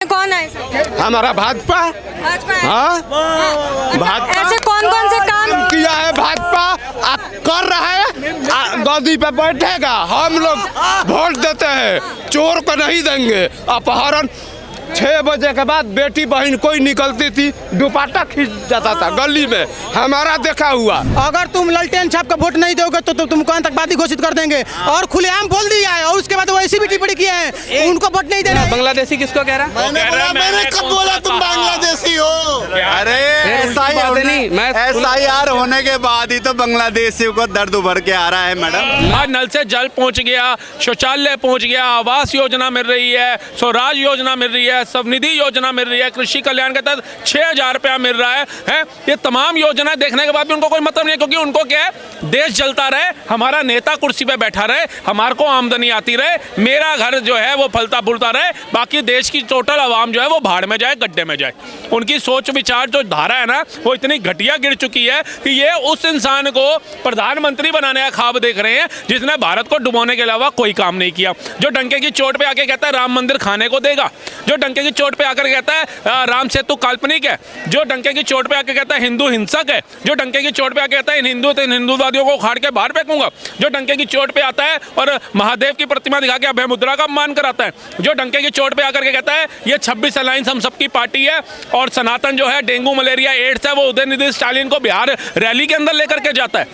कौन है सर? हमारा भाजपा। भाजपा है। हाँ भाजपा ऐसे कौन कौन से काम किया है भाजपा, कर रहा है, गद्दी पे बैठेगा। हम लोग वोट देते हैं, चोर को नहीं देंगे। अपहरण 6 बजे के बाद बेटी बहन कोई निकलती थी, दुपट्टा खींच जाता था गली में, हमारा देखा हुआ। अगर तुम ललटेन छाप का वोट नहीं दोगे तो तुमको आतंकवादी घोषित कर देंगे और खुलेआम बोल दिया है। और उसके बाद वो ऐसी भी टिप्पणी किए हैं, उनको वोट नहीं देना। बांग्लादेशी किसको कह रहा है? मैंने कब बोला तुम बांग्लादेशी हो? अरे SIR होने के बाद ही तो बांग्लादेशियों को दर्द उभर के आ रहा है मैडम। आज नल से जल पहुंच गया, शौचालय पहुंच गया, आवास योजना मिल रही है, स्वराज योजना मिल रही है, स्वनिधि योजना मिल रही है, कृषि कल्याण के तहत 6,000 रुपया मिल रहा है। ये तमाम योजनाएं देखने के बाद भी उनको कोई मतलब नहीं है, क्योंकि उनको क्या है, देश चलता रहे, हमारा नेता कुर्सी पे बैठा रहे, हमारे को आमदनी आती रहे, मेरा घर जो है वो फलता फूलता रहे, बाकी देश की टोटल आवाम जो है वो भाड़ में जाए, गड्ढे में जाए। उनकी सोच विचार जो धारा है ना, वो इतनी घटिया गिर चुकी है कि ये उस इंसान को प्रधानमंत्री बनाने का ख्वाब देख रहे हैं जिसने भारत को डुबोने के अलावा कोई काम नहीं किया। जो डंके की चोट पे आके कहता है राम मंदिर खाने को देगा, जो डंके की चोट पे आकर कहता है राम सेतु काल्पनिक है, जो डंके की चोट पे आके कहता है हिंदू हिंसक है, जो डंके की चोट पे आके कहता है इन हिंदूवादियों को उखाड़ के बाहर फेंकूंगा, जो डंके की चोट पे आता है और महादेव की प्रतिमा दिखा के अभय मुद्रा का अपमान कराता है, जो डंके की चोट पे आकर के कहता है ये 26 अलायंस हम सबकी पार्टी है और सनातन जो है डेंगू मलेरिया एड्स है वो उदयनिधि स्टालिन को बिहार रैली के अंदर लेकर के जाता है।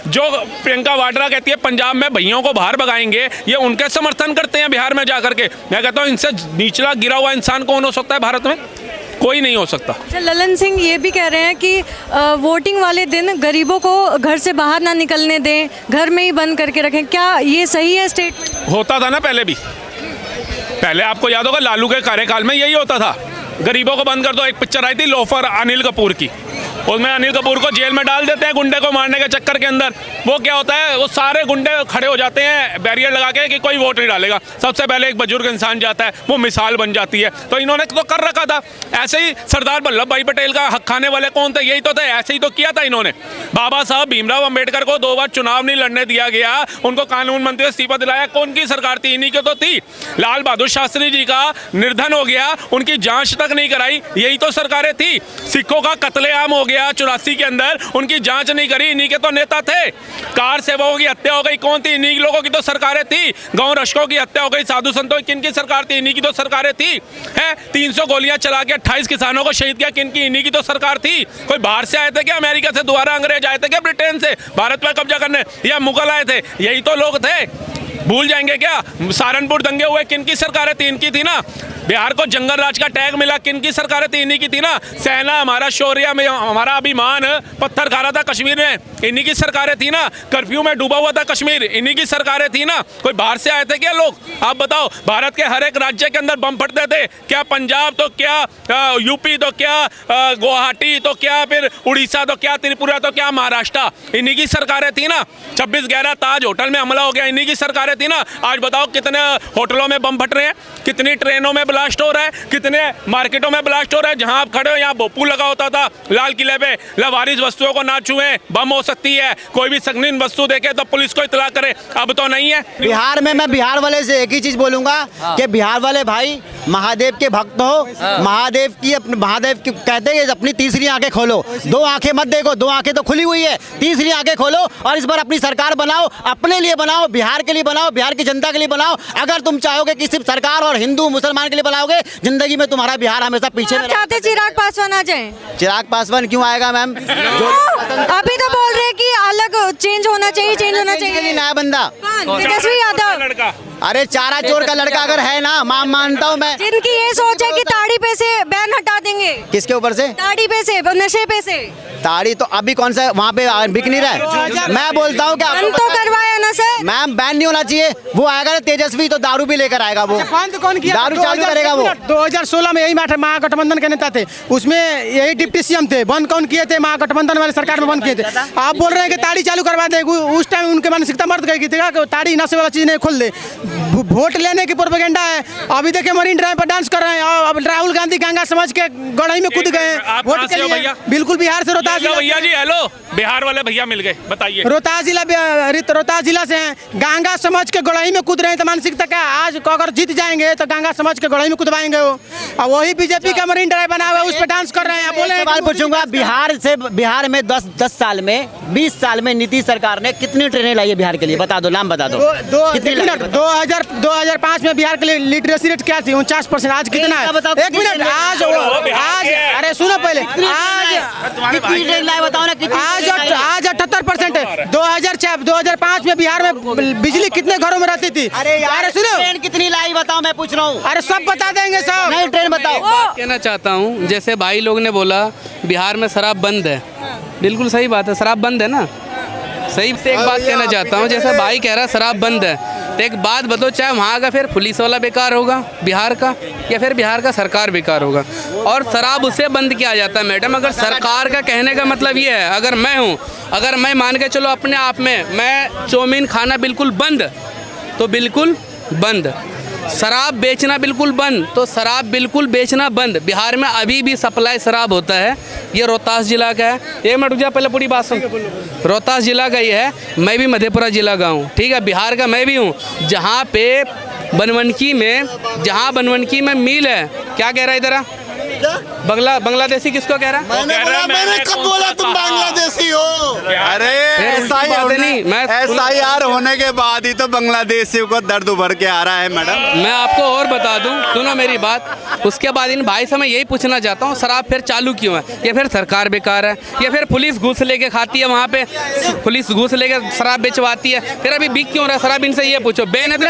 जो प्रियंका वाड्रा कहती है पंजाब में भैयों को बाहर भगाएंगे, ये उनके समर्थन करते हैं बिहार में जाकर के। मैं कहता हूँ इनसे निचला गिरा हुआ इंसान कौन हो सकता है भारत में? कोई नहीं हो सकता। अच्छा, ललन सिंह ये भी कह रहे हैं कि वोटिंग वाले दिन गरीबों को घर से बाहर ना निकलने दें, घर में ही बंद करके रखें। क्या ये सही है स्टेटमेंट? होता था ना पहले भी, पहले आपको याद होगा लालू के कार्यकाल में यही होता था, गरीबों को बंद कर दो। एक पिक्चर आई थी लोफर अनिल कपूर की, उसमें अनिल कपूर को जेल में डाल देते हैं गुंडे को मारने के चक्कर के अंदर। वो क्या होता है, वो सारे गुंडे खड़े हो जाते हैं बैरियर लगा के कि कोई वोट नहीं डालेगा, सबसे पहले एक बुजुर्ग इंसान जाता है, वो मिसाल बन जाती है। तो इन्होंने तो कर रखा था। ऐसे ही सरदार वल्लभ भाई पटेल का हक खाने वाले कौन थे? यही तो थे, ऐसे ही तो किया था इन्होंने। बाबा साहब भीमराव अंबेडकर को 2 बार चुनाव नहीं लड़ने दिया गया, उनको कानून मंत्री इस्तीफा दिलाया, कौन की सरकार थी? इन्हीं की तो थी। लाल बहादुर शास्त्री जी का निर्धन हो गया, उनकी जांच तक नहीं कराई, यही तो सरकारें थी। सिखों का कत्लेआम हो गया 84 के अंदर, उनकी जांच नहीं करी, इन्हीं के तो नेता थे। कार सेवकों की हत्या हो गई, कौन थी? इन्हीं लोगों की तो सरकारें थी। गांव रक्षकों की हत्या हो गई, साधु संतों की किनकी सरकार थी? इन्हीं की तो सरकारें थी। है 300 गोलियां चला के 28 किसानों को शहीद किया, किनकी? इन्हीं की तो सरकार थी। कोई बाहर से आए थे क्या? अमेरिका से दोबारा अंग्रेज आए थे क्या ब्रिटेन से भारत पर कब्जा करने, या मुगल आए थे? यही तो लोग थे, भूल जाएंगे क्या? सहारनपुर दंगे हुए, किनकी सरकारें थी? इनकी थी ना। बिहार को जंगल राज का टैग मिला, किनकी सरकारें थी? इन्हीं की थी ना। सेना हमारा शौर्य में हमारा अभिमान पत्थर खा रहा था कश्मीर में, इन्हीं की सरकारें थी ना। कर्फ्यू में डूबा हुआ था कश्मीर, इन्हीं की सरकारें थी ना। कोई बाहर से आए थे क्या लोग? आप बताओ, भारत के हर एक राज्य के अंदर बम फटते थे क्या? पंजाब तो क्या, यूपी तो क्या, गुवाहाटी तो क्या, फिर उड़ीसा तो क्या, त्रिपुरा तो क्या, महाराष्ट्र, इन्हीं की सरकारें थी ना। 26/11 ताज होटल में हमला हो गया, इन्हीं की सरकारें थी ना। आज बताओ कितने होटलों में बम फट रहे हैं, कितनी ट्रेनों में ब्लास्ट हो रहा है, कितने मार्केटों में ब्लास्ट हो रहा है। जहां आप खड़े हो यहाँ भोपू लगा होता था लाल किले पे, लावारिस वस्तुओं को ना छुएं, बम हो सकती है। कोई भी संगीन वस्तु देखे तो पुलिस को इतला करे, अब तो नहीं है। बिहार में मैं बिहार वाले से एक ही चीज बोलूंगा कि बिहार वाले भाई महादेव के भक्त हो। महादेव की कहते हैं अपनी तीसरी आंखें खोलो, 2 आंखें मत देखो, 2 आंखें तो खुली हुई है, तीसरी आंखें खोलो और इस बार अपनी सरकार बनाओ, अपने लिए बनाओ, बिहार के लिए बनाओ, बिहार की जनता के लिए बनाओ। अगर तुम चाहोगे कि सिर्फ सरकार और हिंदू मुसलमान के लिए बनाओगे, जिंदगी में तुम्हारा बिहार हमेशा पीछे में। चाहते चिराग पासवान आ जाए? चिराग पासवान क्यों आएगा मैम? अभी तो बोल रहे हैं कि अलग चेंज होना चाहिए, चेंज होना चाहिए। नया बंदा तेजस्वी यादव। अरे चारा चोर का लड़का अगर है ना, मानता हूँ मैं। जिनकी ये सोच है कि ताड़ी पे से बैन हटा देंगे। किसके ऊपर से? ताड़ी पे से, नशे पे से। ताड़ी तो अभी कौन सा वहाँ पे बिक नहीं रहा है। मैं बोलता हूँ कि बंद तो करवाया ना सर। मैम बैन नहीं होना चाहिए। वो आएगा ना तेजस्वी तो दारू भी लेकर आएगा, वो बंद कौन किया? दारू चालू करेगा वो। 2016 में यही महागठबंधन के नेता थे, उसमें यही डिप्टी सीएम थे, बंद कौन किए थे? महागठबंधन वाले सरकार में बंद किए थे। आप बोल रहे हैं कि ताड़ी चालू करवा दे, उस टाइम उनके मानसिकता मर्द गई थी कि ताड़ी नशे वाला चीज नहीं खोल दे। वोट लेने की प्रोपेगेंडा है। अभी देखिए मरीन ड्राइव पर डांस कर रहे हैं और अब राहुल गांधी गंगा समझ के गढ़ई में कूद गए हैं आप वोट कहाँ के से हो लिए। भैया? बिल्कुल बिहार से रोहतास हेलो जिला भैया जी, हेलो, बिहार वाले भैया मिल गए, बताइए। रोहतास जिला से हैं। गंगा समझ के गढ़ई में कूद रहे हैं। तो मानसिकता क्या, आज को अगर जीत जाएंगे तो गंगा समझ के गढ़ई में कूदवाएंगे वो। और वही बीजेपी का मरीन ड्राइव बना हुआ है, उस पर डांस कर रहे हैं। आप बोले सवाल पूछूंगा, बिहार में 10 साल में 20 साल में नीतीश सरकार ने कितनी ट्रेनें लाई है बिहार के लिए? बता दो, नाम बता दो। कितनी लाई है? 2005 में बिहार के लिए लिटरेसी रेट क्या थी? 49%। आज कितना है? बताओ, एक मिनट। आज अरे सुनो पहले, कितनी ट्रेन लाई बताओ ना, कितनी आज 78% है। 2005 में बिहार में बिजली कितने घरों में रहती थी? अरे सुनो, ट्रेन कितनी लाई बताओ, मैं पूछ रहा हूँ। अरे सब बता देंगे सब। नहीं, ट्रेन बताओ। कहना चाहता हूँ, जैसे भाई लोग ने बोला बिहार में शराब बंद है, बिल्कुल सही बात है, शराब बंद है ना। सही से एक बात कहना चाहता हूँ, जैसे भाई कह रहा है शराब बंद है, तो एक बात बताओ, चाहे वहाँ का फिर पुलिस वाला बेकार होगा बिहार का, या फिर बिहार का सरकार बेकार होगा? और शराब उससे बंद किया जाता है मैडम, अगर सरकार का कहने का मतलब ये है, अगर मैं हूँ, अगर मैं मान के चलो अपने आप में मैं चाउमीन खाना बिल्कुल बंद, तो बिल्कुल बंद। शराब बेचना बिल्कुल बंद, तो शराब बिल्कुल बेचना बंद। बिहार में अभी भी सप्लाई शराब होता है। ये रोहतास जिला का है। एक मिनट रुक जा, पहले पूरी बात सुन। रोहतास जिला का ये है, मैं भी मधेपुरा जिला का हूँ, ठीक है, बिहार का मैं भी हूँ। जहाँ पे बनवनकी में मिल है, क्या कह रहा है इधर बांग्लादेशी किसको कह रहा है? मैंने कब बोला तुम बांग्लादेशी हो? अरे मैं SIR होने के बाद ही तो बांग्लादेशियों को दर्द उभर के आ रहा है मैडम। मैं आपको और बता दूं, सुनो मेरी बात। उसके बाद इन भाई से मैं यही पूछना चाहता हूँ, शराब फिर चालू क्यों है? या फिर सरकार बेकार है, या फिर पुलिस घूस लेके खाती है, वहाँ पे पुलिस घूस लेके शराब बेचवाती है, फिर अभी बिक क्यों रहा है शराब? इनसे ये पूछो। बैन है तो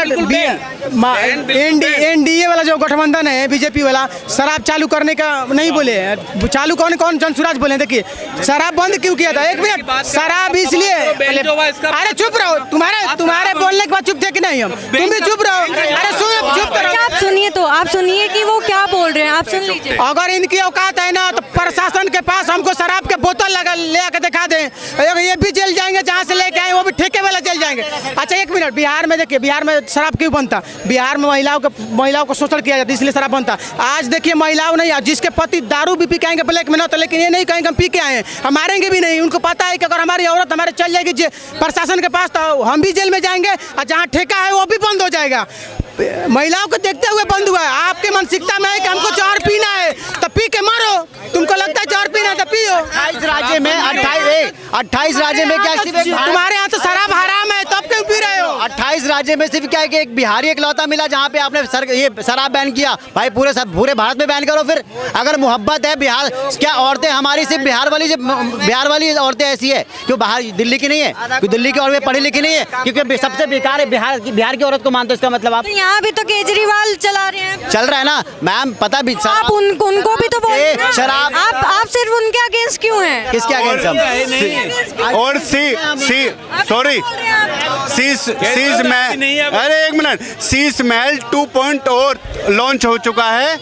एनडीए वाला जो गठबंधन है बीजेपी वाला, शराब चालू करने का नहीं बोले। चालू कौन जनसुराज बोले? देखिए शराब बंद क्यों किया था? एक मिनट, शराब इसलिए, अरे चुप रहो, तुम्हारे बोलने के बाद चुप थे कि नहीं? हम तुम भी चुप रहो। अरे चुप करो। आप सुनिए, तो आप सुनिए कि वो क्या बोल रहे हैं, आप सुन लीजिए। अगर इनकी औकात है ना, तो प्रशासन के पास हमको शराब के बोतल लगा ले आकर दिखा दें, ये भी जेल जाएंगे, जहाँ से लेके आए वो भी ठेके वाला जेल जाएंगे। अच्छा एक मिनट, बिहार में देखिए, बिहार में शराब क्यों बनता? बिहार में महिलाओं को शोषण किया जाता है, इसलिए शराब बनता। आज देखिए महिलाओं नहीं, जिसके पति दारू भी पी के आएंगे ब्लैक में ना, तो लेकिन ये नहीं कहेंगे हम पी के आए हैं, हम मारेंगे भी नहीं। उनको पता है कि अगर हमारी औरत हमारे चल जाएगी प्रशासन के पास, तो हम भी जेल में जाएंगे, और जहाँ ठेका है वो भी बंद हो जाएगा। महिलाओं को देखते हुए बंद हुआ है। आपकी मानसिकता में है कि हमको जहर पीना है तो पी के मारो। तुमको लगता है जहर पीना है तो पियो। 28 राज्य में 28 राज्य में क्या सिर्फ तुम्हारे यहाँ तो शराब हराम है, तब क्यों पी रहे हो? 28 राज्य में सिर्फ क्या है कि एक बिहारी इकलौता मिला जहाँ पे आपने ये शराब बैन किया। भाई पूरे भारत में बैन करो फिर। अगर मोहब्बत है बिहार, क्या औरतें हमारी सिर्फ बिहार वाली औरतें ऐसी है? क्यों बाहर दिल्ली की नहीं है? क्यों दिल्ली की औरतें पढ़ी लिखी नहीं है? क्योंकि सबसे बेकार है बिहार की औरत को मानते हो, इसका मतलब आप यहाँ भी तो केजरीवाल चला रहे हैं, चल रहा है ना मैम, पता भी। आप उनको भी तो बोल शराब, आप सिर्फ उनके अगेंस्ट क्यों हैं? किसके अगेंस्ट हम? और अरे एक मिनट, शीश महल 2.0 लॉन्च हो चुका है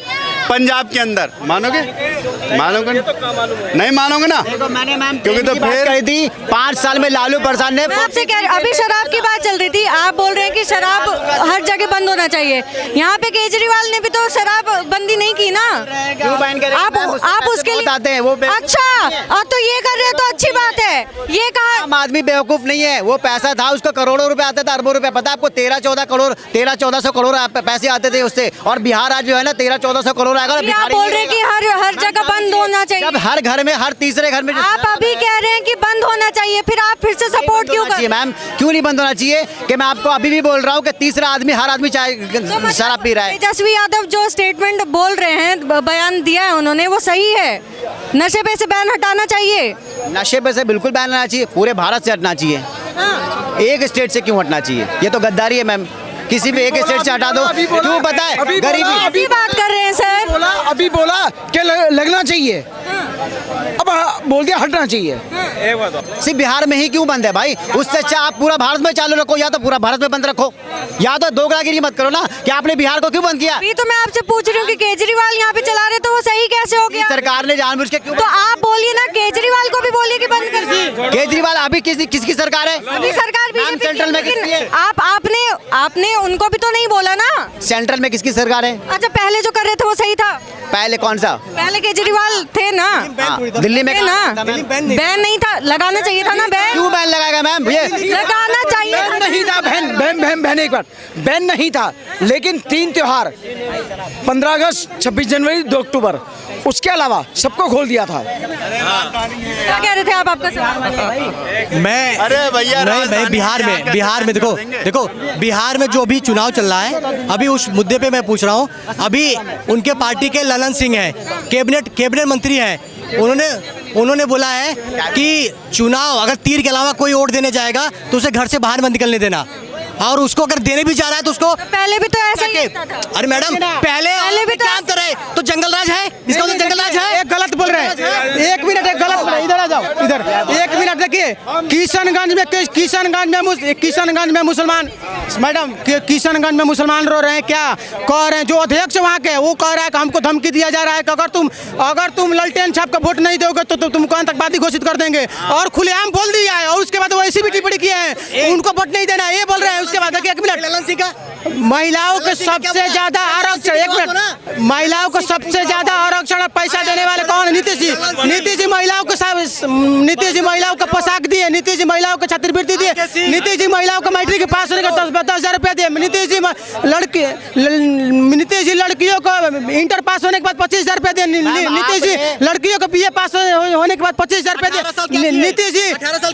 पंजाब के अंदर। मानोगे नहीं मानोगे ना? मैंने मैम क्योंकि तो फिर कही थी 5 साल में लालू प्रसाद ने। मैं आपसे कह रही, अभी शराब की बात चल रही थी, आप बोल रहे हैं कि शराब हर जगह बंद होना चाहिए। यहाँ पे केजरीवाल ने भी तो शराब बंदी नहीं की ना। क्यों बैन करें? आप उसके लिए आते हैं वो। अच्छा, और तो ये कर रहे हैं तो अच्छी बात है। ये कहा आम आदमी बेवकूफ नहीं है, वो पैसा था उसको करोड़ों रुपए आते थे, अरबों रुपए। पता है आपको? 13-14 करोड़ पैसे आते थे उससे। और बिहार आज जो है ना 13-14 करोड़ आएगा। आप बोल रहे हैं कि हर जगह बंद होना चाहिए। जब हर घर में, हर तीसरे घर में आप अभी कह रहे हैं कि बंद होना चाहिए, फिर आप फिर से सपोर्ट क्यों कर रहे हैं? मैम क्यों नहीं बंद होना चाहिए? कि मैं आपको अभी भी बोल रहा हूँ कि तीसरा आदमी, हर आदमी चाय शराब पी रहा है। तेजस्वी यादव जो स्टेटमेंट बोल रहे हैं, बयान दिया है उन्होंने, वो सही है। नशे पे से बैन हटाना चाहिए। नशे पे से बिल्कुल बैन हटना चाहिए, पूरे भारत से हटना चाहिए। एक स्टेट से क्यों हटना चाहिए? ये तो गद्दारी है मैम। किसी भी एक स्टेट से हटा दो, क्यों? पता है गरीबी अभी बात कर रहे हैं सर। अभी बोला कि लगना चाहिए, अब बोल दिया हटना चाहिए। सिर्फ बिहार में ही क्यों बंद है भाई? उससे अच्छा आप पूरा भारत में चालू रखो, या तो पूरा भारत में बंद रखो, या तो दोगलागिरी मत करो ना कि आपने बिहार को क्यों बंद किया। अभी तो मैं आपसे पूछ रही हूँ कि केजरीवाल यहाँ पे चला रहे तो वो सही कह कैसे हो गया? सरकार ने जानबूझ के क्यों? तो आप बोलिए ना, केजरीवाल को भी बोलिए कि बंद कर दीजिए। केजरीवाल अभी किसकी सरकार है? अभी सरकार मैम, बीजेपी सेंट्रल में की, किसकी है? लेकिन आपने उनको भी तो नहीं बोला ना। सेंट्रल में किसकी सरकार है? अच्छा, पहले जो कर रहे थे वो सही था? पहले कौन सा? पहले केजरीवाल थे ना। हाँ, दिल्ली में थे ना, बैन नहीं था, लगाना चाहिए था ना बैन। क्यों बैन लगाएगा मैम? ये लगाना चाहिए था। नहीं था बैन एक बार बैन नहीं था, लेकिन 3 त्योहार 15 अगस्त, 26 जनवरी, 2 अक्टूबर, उसके अलावा सबको खोल दिया था। क्या कह रहे थे आप? आपका सवाल। मैं अरे भैया नहीं, मैं बिहार में देखो बिहार में जो अभी चुनाव चल रहा है, अभी उस मुद्दे पे मैं पूछ रहा हूँ। अभी उनके पार्टी के ललन सिंह हैं, कैबिनेट मंत्री हैं, उन्होंने बोला है कि चुनाव अगर तीर के अलावा कोई वोट देने जाएगा तो उसे घर से बाहर मत निकलने देना, और उसको अगर देने भी जा रहा है तो उसको पहले भी तो ऐसा ही होता था। अरे मैडम, पहले भी काम करे तो जंगल राज है, इसका तो जंगल राज है। एक गलत बोल रहे हैं, 1 मिनट, एक गलत बोल रहे हैं। इधर आ जाओ, इधर 1 मिनट। देखिए, किशनगंज में मुसलमान, मैडम किशनगंज में मुसलमान रो रहे हैं। क्या कह रहे हैं? जो अध्यक्ष वहाँ के, वो कह रहा है कि हमको धमकी दिया जा रहा है कि अगर तुम ललटेन छाप का वोट नहीं दोगे तो तुमको आतंकवादी घोषित कर देंगे, और खुलेआम बोल दिया है। और उसके बाद वो ऐसी भी टिप्पणी किए हैं, उनको वोट नहीं देना है, ये बोल रहे हैं। उसके बाद देखिए, 1 मिनट, ललन सिंह का महिलाओं को सबसे ज्यादा आरक्षण, 1 मिनट, महिलाओं को सबसे ज्यादा आरक्षण और पैसा देने वाले कौन है? नीतीश जी। नीतीश जी महिलाओं को पोशाक दिए, नीतीश जी महिलाओं को छात्रवृत्ति दिए, नीतीश जी महिलाओं को मैट्रिक के पास होने का 10,000 रुपया दिए, नीतीश जी लड़कियों को इंटर पास होने के बाद 25,000 रुपया दिए, नीतीश जी लड़कियों को BA पास होने के बाद 25,000 रुपया दिए, नीतीश जी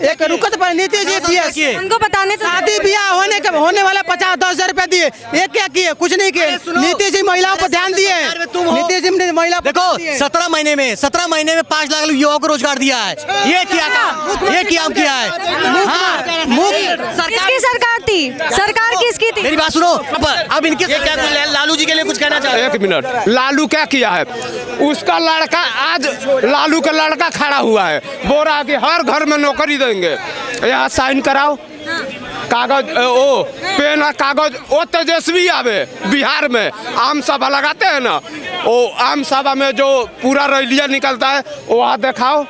एक रुकत पर, नीतीश जी उनको बताने तो शादी ब्याह होने वाला 10,000 रुपया दिए, ये क्या किए? कुछ नहीं किए। नीतीश जी महिलाओं पर ध्यान दिए, नीतीश जी ने महिला देखो 17 महीने में 5 लाख युवाओं को रोजगार दिया है। ये क्या काम किया है? किसकी सरकार थी? सरकार किसकी थी? मेरी बात सुनो, अब इनके क्या लालू जी के लिए कुछ कहना चाहते हैं? 1 मिनट, लालू क्या किया है? उसका लड़का, आज लालू का लड़का खड़ा हुआ है, बोल रहा है कि हर घर में नौकरी देंगे, यहाँ साइन कराओ, कागज ओ पेन और कागज। वो तेजस्वी आवे बिहार में आम सभा लगाते हैं ना, वो आम सभा में जो पूरा रैलिया निकलता है, वहाँ दिखाओ,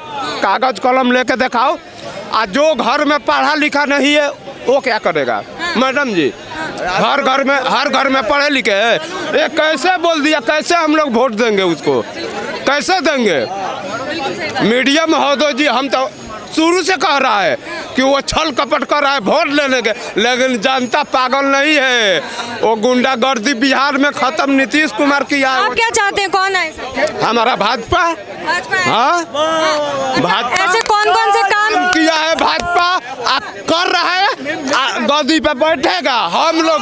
कागज कलम लेके दिखाओ। और जो घर में पढ़ा लिखा नहीं है वो क्या करेगा? मैडम जी, हर घर में पढ़े लिखे है। ये कैसे बोल दिया? कैसे हम लोग वोट देंगे उसको? कैसे देंगे? मीडिया महोदय जी, हम तो शुरू से कह रहा है कि वो छल कपट कर रहा है वोट लेने के, लेकिन जनता पागल नहीं है। वो गुंडागर्दी बिहार में खत्म नीतीश कुमार किया है। आप क्या चाहते हैं? कौन आए? हमारा भाजपा। हाँ, भाजपा ऐसे कौन से काम किया है? भाजपा कर रहा है, गद्दी पे बैठेगा, हम लोग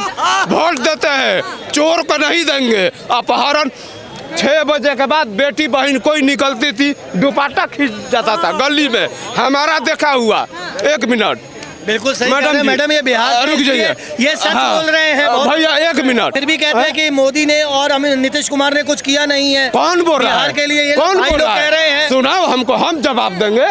वोट देते हैं, चोर को नहीं देंगे। अपहरण 6 बजे के बाद बेटी बहन कोई निकलती थी, दुपट्टा खींच जाता था गली में, हमारा देखा हुआ। 1 मिनट, बिल्कुल सही मैडम ये बिहार रुक जाइए, ये सच हाँ, बोल रहे हैं भैया 1 मिनट। फिर भी कहते हैं कि मोदी ने और हमें नीतीश कुमार ने कुछ किया नहीं है। कौन बोल रहा है? बिहार के लिए ये कौन भाई बोल लोग रहा कह है? रहे हैं। सुनाओ हमको, हम जवाब देंगे।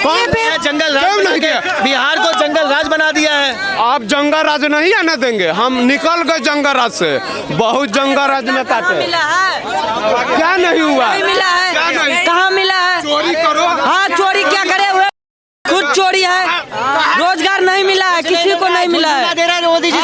कौन जंगल राज क्यों नहीं बना के किया? बिहार को जंगल राज बना दिया है। आप जंगल राज नहीं आने देंगे, हम निकल गए जंगल राज से, बहुत जंगल राज में काटे। क्या नहीं हुआ? मिला है? क्या नहीं? कहाँ मिला है? चोरी करो। हाँ, चोरी क्या करे हुए? खुद चोरी है, रोजगार नहीं मिला है, किसी को नहीं मिला है। दे रहा है मोदी जी